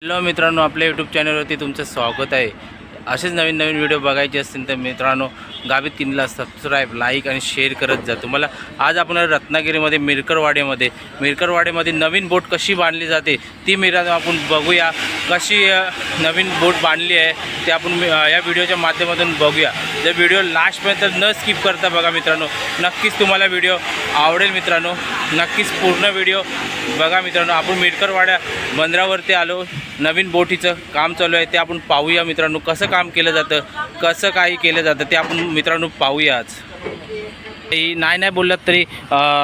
Hello मित्रांनो, आपल्या YouTube चॅनलवरती तुमचं स्वागत आहे। असेच नवीन नवीन व्हिडिओ बघायचे असतील तर मित्रांनो गावी 3ला सबस्क्राईब, लाईक आणि शेअर करत जा। तुम्हाला आज आपण रत्नागिरीमध्ये मिरकरवाड्यामध्ये नवीन बोट कशी बांधली जाते ती मित्रांनो आपण बघूया। कशी नवीन बोट बांधली आहे ते आपण या व्हिडिओच्या माध्यमातून बघूया। जर व्हिडिओ लास्टपर्यंत न स्किप करता बघा मित्रांनो, नक्कीच तुम्हाला व्हिडिओ आवडेल मित्रांनो। नक्कीच पूर्ण व्हिडिओ बघा मित्रांनो। आपण मिरकरवाड्या बंदरावरती आलो, नवीन बोटीचं काम चालू आहे ते आपण पाहूया मित्रांनो। कसं काम केलं जातं, कसं काही केलं जातं ते आपण मित्रांनो पाहूया। आज ही नाही बोललात तरी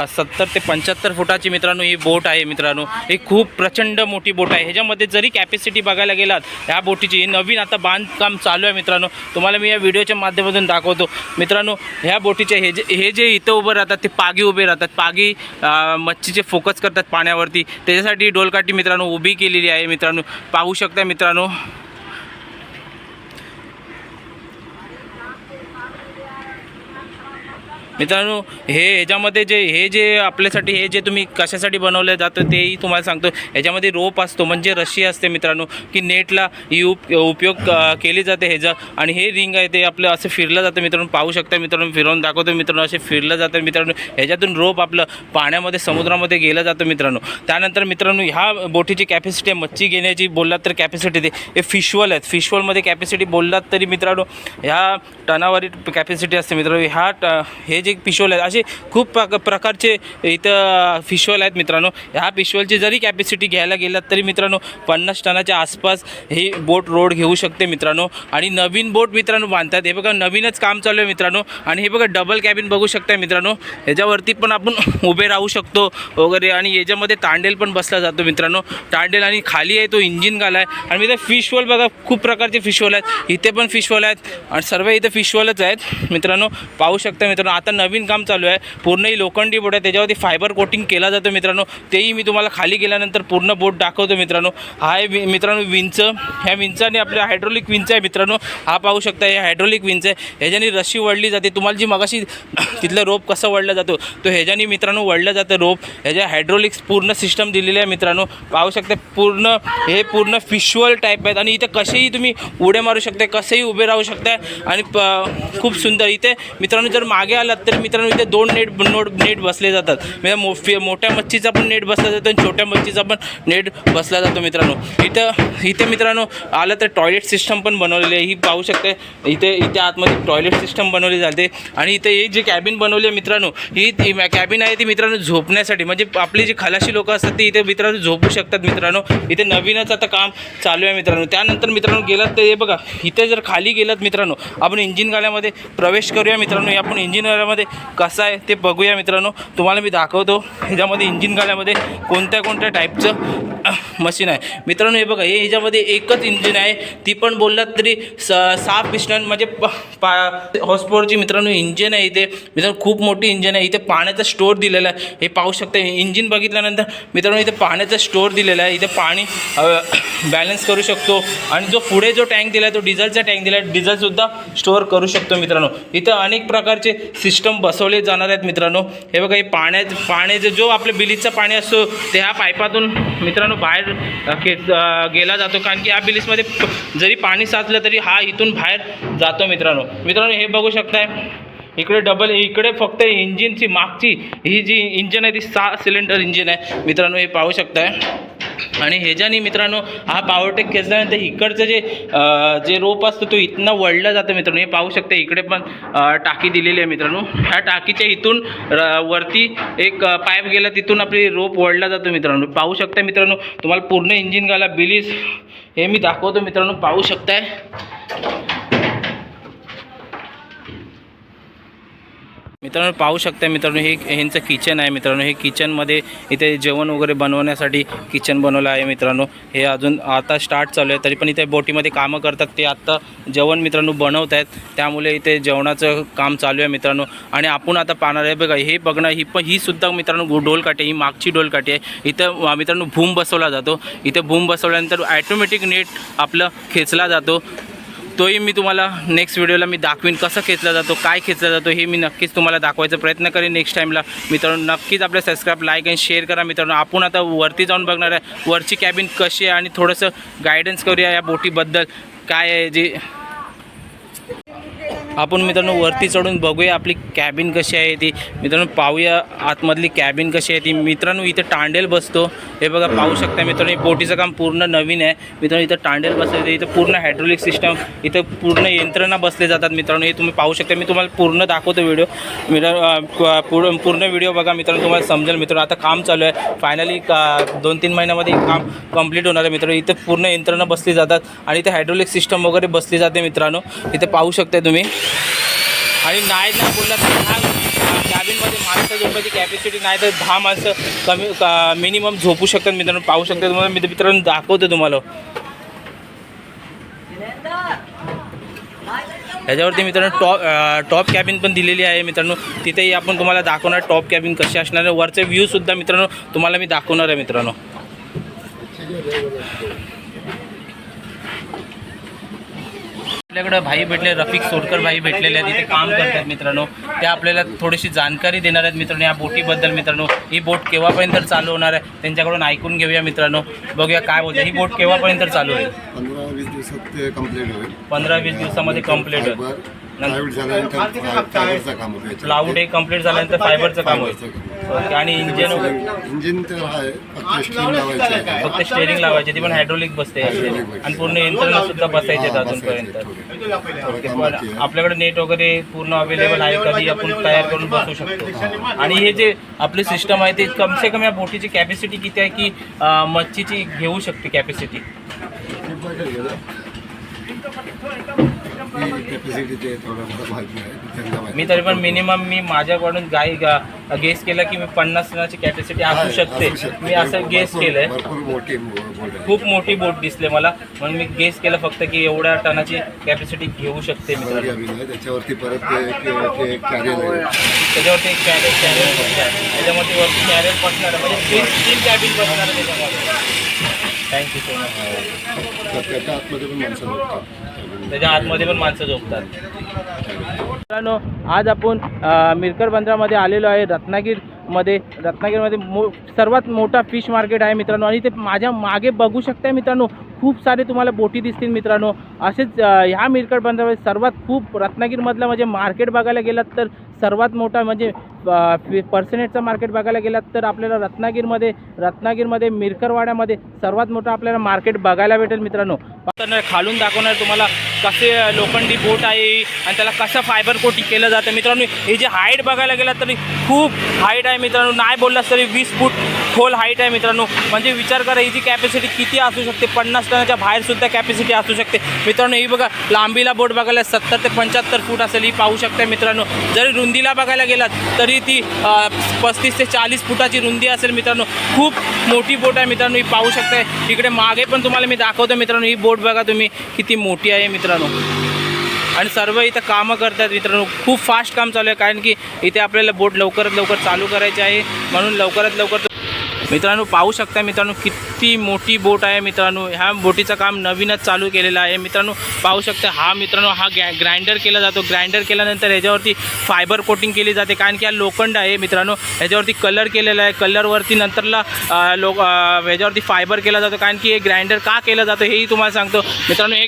70 ते 75 फुटाची मित्रांनो ही बोट आहे मित्रांनो। ही खूप प्रचंड मोठी बोट आहे। ह्याच्यामध्ये जरी कॅपॅसिटी बघायला गेलात ह्या बोटीची नवीन आता बांधकाम चालू आहे मित्रांनो। तुम्हाला मी या व्हिडिओच्या माध्यमातून दाखवतो मित्रांनो। ह्या बोटीचे हे जे इथं उभं राहतात ते पागी उभे राहतात। पागी मच्छीचे फोकस करतात पाण्यावरती, त्याच्यासाठी डोलकाठी मित्रांनो उभी केलेली आहे मित्रांनो। पाहू शकता मित्रांनो। मित्रांनो ह्याच्यामध्ये जे आपल्यासाठी हे जे तुम्ही कशासाठी बनवलं जातं तेही तुम्हाला सांगतो। ह्याच्यामध्ये रोप असतो म्हणजे रशी असते मित्रांनो, की नेटला उपयोग केली जाते ह्याचा। आणि हे रिंग आहे ते आपलं असं फिरलं जातं मित्रांनो। पाहू शकता मित्रांनो, फिरवून दाखवतो मित्रांनो। असे फिरलं जातं मित्रांनो। ह्याच्यातून रोप आपलं पाण्यामध्ये समुद्रामध्ये गेलं जातं मित्रांनो। त्यानंतर मित्रांनो ह्या बोटीची कॅपॅसिटी आहे, मच्छी घेण्याची बोललात तर कॅपॅसिटी ते हे फिशवॉल आहेत। फिशवॉलमध्ये कॅपॅसिटी बोललात तरी मित्रांनो ह्या टनावरील कॅपॅसिटी असते मित्रांनो। हे जे फिशवॉल आहेत असे खूप प्रकारचे इथं फिशवॉल आहेत मित्रांनो। ह्या फिशवॉलची जरी कॅपॅसिटी घ्यायला गेलात तरी मित्रांनो 50 टनाच्या आसपास ही बोट रोड घेऊ शकते मित्रांनो। आणि नवीन बोट मित्रांनो बांधतात, हे बघा नवीनच काम चालू आहे मित्रांनो। आणि हे बघा डबल कॅबिन बघू शकता मित्रांनो। ह्याच्यावरती पण आपण उभे राहू शकतो वगैरे। आणि याच्यामध्ये तांडेल पण बसला जातो मित्रांनो। तांडेल आणि खाली आहे तो इंजिन गाला आहे। आणि इथे फिशवॉल बघा खूप प्रकारचे फिशवॉल आहेत, इथे पण फिशवॉल आहेत आणि सर्व इथे फिशवॉलच आहेत मित्रांनो। पाहू शकता मित्रांनो। आता नवीन काम चालू आहे, पूर्ण ही लोखंडी बोट आहे, त्याच्यावरती फायबर कोटिंग केला जातो मित्रांनो। तेही मी तुम्हाला खाली गेल्यानंतर पूर्ण बोट दाखवतो मित्रांनो। हा आहे मित्रांनो विंच। ह्या विंचाने आपल्या हायड्रोलिक विंच आहे मित्रांनो। हा पाहू शकता हे हायड्रोलिक विंच आहे। ह्याच्याने रशी वळली जाते। तुम्हाला जी मगाशी तिथलं रोप कसं वळला जातो तो ह्याच्याने मित्रांनो वळलं जातं रोप। ह्याच्या हायड्रोलिक्स पूर्ण सिस्टम दिलेली आहे मित्रांनो। पाहू शकता हे पूर्ण फिशवॉल टाईप आहेत। आणि इथे कसेही तुम्ही उड्या मारू शकता, कसेही उभे राहू शकता। आणि खूप सुंदर इथे मित्रांनो जर मागे आलात तर मित्रांनो इथे 2 नेट बसले जातात। म्हणजे मोठ्या मच्छीचा पण नेट बसला जातो आणि छोट्या मच्छीचा पण नेट बसला जातो मित्रांनो। इथे मित्रांनो आलं तर टॉयलेट सिस्टम पण बनवलेली आहे। ही पाहू शकते इथे आतमध्ये टॉयलेट सिस्टम बनवली जाते। आणि इथे हे जे कॅबिन बनवली आहे मित्रांनो, ही कॅबिन आहे ती मित्रांनो झोपण्यासाठी, म्हणजे आपली जी खलाशी लोक असतात ते इथे मित्रांनो झोपू शकतात मित्रांनो। इथे नवीनच आता काम चालू आहे मित्रांनो। त्यानंतर मित्रांनो गेलात तर हे बघा इथे जर खाली गेलात मित्रांनो आपण इंजिन गाल्यामध्ये प्रवेश करूया मित्रांनो। आपण इंजिन गाल्यामध्ये कसं आहे ते बघूया मित्रांनो। तुम्हाला मी दाखवतो ह्याच्यामध्ये इंजिन गाल्यामध्ये कोणत्या टाईपचं मशीन आहे मित्रांनो। हे बघा ह्याच्यामध्ये एकच इंजिन आहे, ती पण बोललात तरी 6 पिस्टन म्हणजे हॉर्स पॉवरची मित्रांनो इंजिन आहे इथे मित्रांनो। खूप मोठी इंजिन आहे। इथे पाण्याचा स्टोअर दिलेला आहे, हे पाहू शकता। इंजिन बघितल्यानंतर मित्रांनो इथे पाण्याचा स्टोअर दिलेला आहे। इथे पाणी बॅलन्स करू शकतो। आणि जो पुढे जो टँक दिला आहे तो डिझेलचा टँक दिला आहे, डिझेलसुद्धा स्टोअर करू शकतो मित्रांनो। इथं अनेक प्रकारचे सिस्टम बसवले जाणार आहेत मित्रांनो। हे बघा हे पाण्याचं जो आपल्या बिलीचं पाणी असतो ते ह्या पाईपातून मित्रांनो बाहेर गेला जातो। कारण की ह्या बिलीसमध्ये जरी पाणी साचलं तरी हा इथून बाहेर जातो मित्रांनो। हे बघू शकताय इकडे फक्त इंजिनची मागची ही जी इंजिन आहे ती 6 सिलेंडर इंजिन आहे मित्रांनो। हे पाहू शकताय। आणि ह्याच्याने मित्रांनो हा पॉवरटेक खेचल्यानंतर इकडचं जे रोप असतो तो इथनं वळला जातं मित्रांनो। हे पाहू शकता इकडे पण टाकी दिलेली आहे मित्रांनो। ह्या टाकीच्या इथून वरती एक पाईप गेला, तिथून आपली रोप वळला जातो मित्रांनो। पाहू शकता मित्रांनो। तुम्हाला पूर्ण इंजिन गाला बिलीस हे मी दाखवतो मित्रांनो। पाहू शकताय मित्रांनो। पाहू शकता मित्रांनो हे ह्यांचं किचन आहे मित्रांनो। हे किचनमध्ये इथे जेवण वगैरे बनवण्यासाठी किचन बनवलं आहे मित्रांनो। हे अजून आता स्टार्ट चालू आहे, तरी पण इथे बोटीमध्ये कामं करतात ते आत्ता जेवण मित्रांनो बनवत आहेत, त्यामुळे इथे जेवणाचं काम चालू आहे मित्रांनो। आणि आपण आता पाहणार आहे बघा हे बघणं ही सुद्धा मित्रांनो डोलकाठी, ही मागची डोलकाठी आहे। इथं मित्रांनो भूम बसवला जातो। इथे भूम बसवल्यानंतर ॲटोमॅटिक नेट आपलं खेचला जातो। तोही मी तुम्हाला नेक्स्ट व्हिडिओला मी दाखवीन कसं खेचला जातो, काय खेचला जातो हे मी नक्कीच तुम्हाला दाखवायचा प्रयत्न करेन नेक्स्ट टाईमला. मित्रांनो नक्कीच आपल्या सबस्क्राईब, लाईक आणि शेअर करा. मित्रांनो आपण आता वरती जाऊन बघणार आहे वरची कॅबिन कशी आहे आणि थोडंसं गायडन्स करूया या बोटीबद्दल काय आहे जे आपण मित्रांनो वरती चढून बघूया आपली कॅबिन कशी आहे ती. मित्रांनो पाहूया आतमधली कॅबिन कशी आहे ती. मित्रांनो इथं टांडेल बसतो, हे बघा पाहू शकता मित्रांनो. बोटीचं काम पूर्ण नवीन आहे मित्रांनो. इथं टांडेल बसले, इथं पूर्ण हायड्रोलिक सिस्टम, इथं पूर्ण यंत्रणा बसले जातात मित्रांनो. हे तुम्ही पाहू शकता. मी तुम्हाला पूर्ण दाखवतो व्हिडिओ. पूर्ण व्हिडिओ बघा मित्रांनो, तुम्हाला समजेल मित्रांनो. आता काम चालू आहे फायनली 2-3 महिन्यामध्ये काम कंप्लीट होणार आहे मित्रांनो. इथं पूर्ण यंत्रणा बसली जातात आणि इथे हायड्रोलिक सिस्टम वगैरे बसली जाते मित्रांनो. इथे पाहू शकता तुम्ही. आणि नाही बोलला तर ह्या कॅबिनमध्ये माणसं झोपायची कॅपॅसिटी नाही तर 10 माणसं मिनिमम झोपू शकतात मित्रांनो. पाहू शकता तुम्हाला मी मित्रांनो दाखवतो तुम्हाला. ह्याच्यावरती मित्रांनो टॉप कॅबिन पण दिलेली आहे मित्रांनो. तिथेही आपण तुम्हाला दाखवणार टॉप कॅबिन कशी असणार आहे. वरचे व्ह्यूसुद्धा मित्रांनो तुम्हाला मी दाखवणार आहे मित्रांनो. आपल्याकडे भाई भेटले, रफिक सोडकर भाई भेटलेले आहेत, तिथे काम करतात मित्रांनो. ते आपल्याला थोडीशी जानकारी देणार आहेत मित्रांनो या बोटीबद्दल मित्रांनो. ही बोट केव्हापर्यंत चालू होणार आहे त्यांच्याकडून ऐकून घेऊया मित्रांनो. बघूया काय बोलते. ही बोट केव्हापर्यंत चालू होईल? 15-20 दिवसात ते कंप्लीट होईल. 15-20 दिवसामध्ये कंप्लीट होईल. प्लाऊड हे कंप्लीट झाल्यानंतर फायबरचं काम होईल. ओके. आणि इंजिन तर आहे, फक्त स्टेअरिंग लावायची, ती पण हायड्रोलिक बसते आणि पूर्ण यंत्रणा सुद्धा बसायचे अजूनपर्यंत. ओके. पण आपल्याकडे नेट वगैरे पूर्ण अवेलेबल आहे, कधी आपण तयार करून बसू शकतो. आणि हे जे आपली सिस्टम आहे ते कम से कम या बोटीची कॅपॅसिटी किती आहे की मच्छीची घेऊ शकते कॅपॅसिटी? मी तरी पण मिनिमम मी माझ्याकडून गेस केलं की मी 50 टनाची कॅपॅसिटी असू शकते. मी असं गेस केलंय. खूप मोठी बोट दिसले मला म्हणून मी गेस केलं फक्त की एवढ्या टनाची कॅपॅसिटी घेऊ शकते मित्रांनो. त्याच्यावरती परत त्याच्यावरती एक कॅरियर त्याच्यामध्ये वरती कॅरियर बसणार म्हणजे 3 कॅबिन बसणार आहे त्याच्यामध्ये. Thank you so much. त्याच्या आतमध्ये पण माणसं झोपतात. त्याच्या आतमध्ये पण माणसं झोपतात. मित्रांनो आज आपण मिरकर बंदरामध्ये आलेलो आहे. रत्नागिरीमध्ये सर्वात मोठा फिश मार्केट आहे मित्रांनो. आणि ते माझ्या मागे बघू शकताय मित्रांनो खूप सारे तुम्हाला बोटी दिसतील मित्रांनो. असेच ह्या मिरकर बंदरामध्ये सर्वात खूप रत्नागिरीमधलं म्हणजे मार्केट बघायला गेलात तर सर्वात मोठा म्हणजे पर्सेनेटचा मार्केट बघायला गेलात तर आपल्याला रत्नागिरीमध्ये मिरकरवाड्यामध्ये सर्वात मोठं आपल्याला मार्केट बघायला भेटेल मित्रांनो. खालून दाखवणार तुम्हाला कसे लोखंडी बोट आहे आणि त्याला कसं फायबर कोटिंग केलं जातं मित्रांनो. हे जे हाईट बघायला गेलात तरी खूप हाईट आहे मित्रांनो. नाही बोललास तरी 20 फूट खोल हाईट आहे मित्रांनो. म्हणजे विचार करा हिची कॅपॅसिटी किती असू शकते. 50 टनाच्या बाहेरसुद्धा कॅपॅसिटी असू शकते मित्रांनो. ही बघा लांबीला बोट बघायला 70 ते 75 फूट असेल ही पाहू शकता मित्रांनो. जरी रुंदीला बघायला गेलात तरी ती 35 ते 40 फुटाची रुंदी असेल मित्रांनो. खूप मोठी बोट आहे मित्रांनो. ही पाहू शकताय. इकडे मागे पण तुम्हाला मी दाखवतो मित्रांनो. ही बोट बघा तुम्ही किती मोठी आहे मित्रांनो. आणि सर्व इथं कामं करतात मित्रांनो. खूप फास्ट काम चालू आहे कारण की इथे आपल्याला बोट लवकरात लवकर चालू करायची आहे म्हणून लवकरात लवकर मित्रांनो पाहू शकता मित्रांनो किती मोठी बोट आहे मित्रांनो. ह्या बोटीचं काम नवीनच चालू केलेलं आहे मित्रांनो. पाहू शकता हा मित्रांनो हा ग्राइंडर केला जातो. ग्राइंडर केल्यानंतर ह्याच्यावरती फायबर कोटिंग केली जाते कारण की हा लोखंड आहे मित्रांनो. ह्याच्यावरती कलर केलेला आहे. कलरवरती नंतरला ह्याच्यावरती फायबर केला जातो कारण की हे ग्राइंडर का केलं जातं हेही तुम्हाला सांगतो मित्रांनो. हे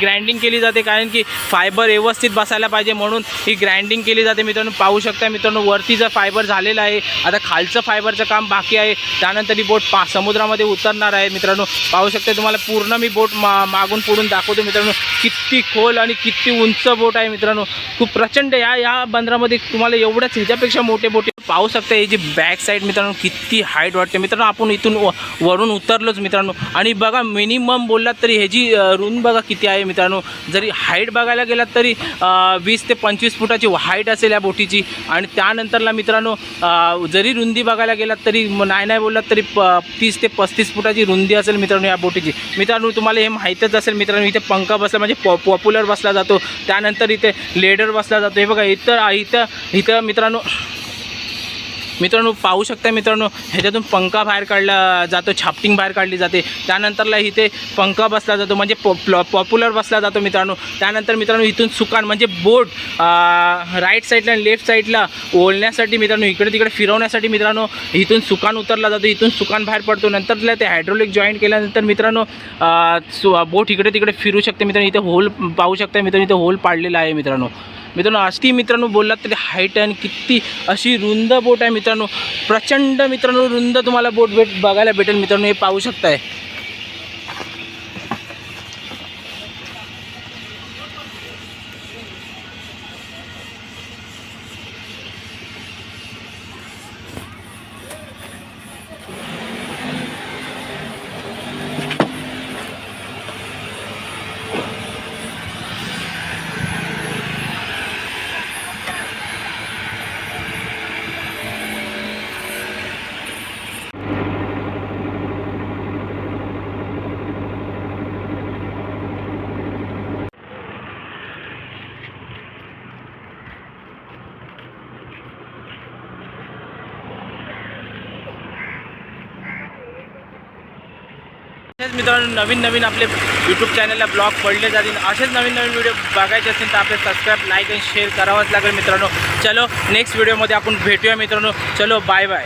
ग्राइंडिंग केली जाते कारण की फायबर व्यवस्थित बसायला पाहिजे म्हणून ही ग्राइंडिंग केली जाते मित्रांनो. पाहू शकता मित्रांनो वरतीचं फायबर झालेलं आहे. आता खालचं फायबरचं काम बाकी आहे. त्यानंतर ही बोट समुद्रामध्ये उतरणार आहे मित्रांनो. पाहू शकता तुम्हाला पूर्ण मी बोट मागून पुढून दाखवतो मित्रांनो. किती खोल आणि किती उंच बोट आहे मित्रांनो. खूप प्रचंड या बंदरामध्ये तुम्हाला एवढ्याच ह्याच्यापेक्षा मोठे बोटी पाहू शकता. ही जी बॅक साईड मित्रांनो किती हाईट वाटते मित्रांनो. आपण इथून वरून उतरलोच मित्रांनो. आणि बघा मिनिमम बोललात तरी ह्याची रुंद बघा किती आहे मित्रांनो. जरी हाईट बघायला गेलात तरी 20 ते 25 फुटाची हाईट असेल या बोटीची. आणि त्यानंतरला मित्रांनो जरी रुंदी बघायला गेलात तरी नाही बोललात तरी 30 ते 35 फुटाची रुंदी असेल मित्रांनो या बोटीची. मित्रांनो तुम्हाला हे माहीतच असेल मित्रांनो. इथे पंखा बसला म्हणजे पॉप्युलर बसला जातो. त्यानंतर इथे लेडर बसला जातो. हे बघा इथं मित्रांनो मित्रांनो पाहू शकता मित्रांनो, ह्याच्यातून पंखा बाहेर काढला जातो, छापटिंग बाहेर काढली जाते. त्यानंतरला इथे पंखा बसला जातो म्हणजे पॉप्युलर बसला जातो मित्रांनो. त्यानंतर मित्रांनो इथून सुकान म्हणजे बोट राईट साईडला आणि लेफ्ट साईडला ओढण्यासाठी मित्रांनो, इकडे तिकडे फिरवण्यासाठी मित्रांनो इथून सुकान उतरला जातो. इथून सुकान बाहेर पडतो. नंतरला ते हायड्रोलिक जॉईंट केल्यानंतर मित्रांनो बोट इकडे तिकडे फिरू शकते मित्रांनो. इथे होल पाहू शकता मित्रांनो, इथे होल पाडलेला आहे मित्रांनो. मित्रांनो अशी मित्रांनो बोललात तरी हाईट आणि किती अशी रुंद बोट आहे मित्रांनो, प्रचंड मित्रांनो रुंद तुम्हाला बोट बघायला भेटेल मित्रांनो. हे पाहू शकताय. असेच मित्रांनो नवीन आपले यूट्यूब चॅनलला ब्लॉग पडले जातील. असेच नवीन व्हिडिओ बघायचे असेल तर आपले सबस्क्राईब, लाईक आणि शेअर करावंच लागेल मित्रांनो. चलो नेक्स्ट व्हिडिओमध्ये आपण भेटूया मित्रांनो. चलो बाय बाय.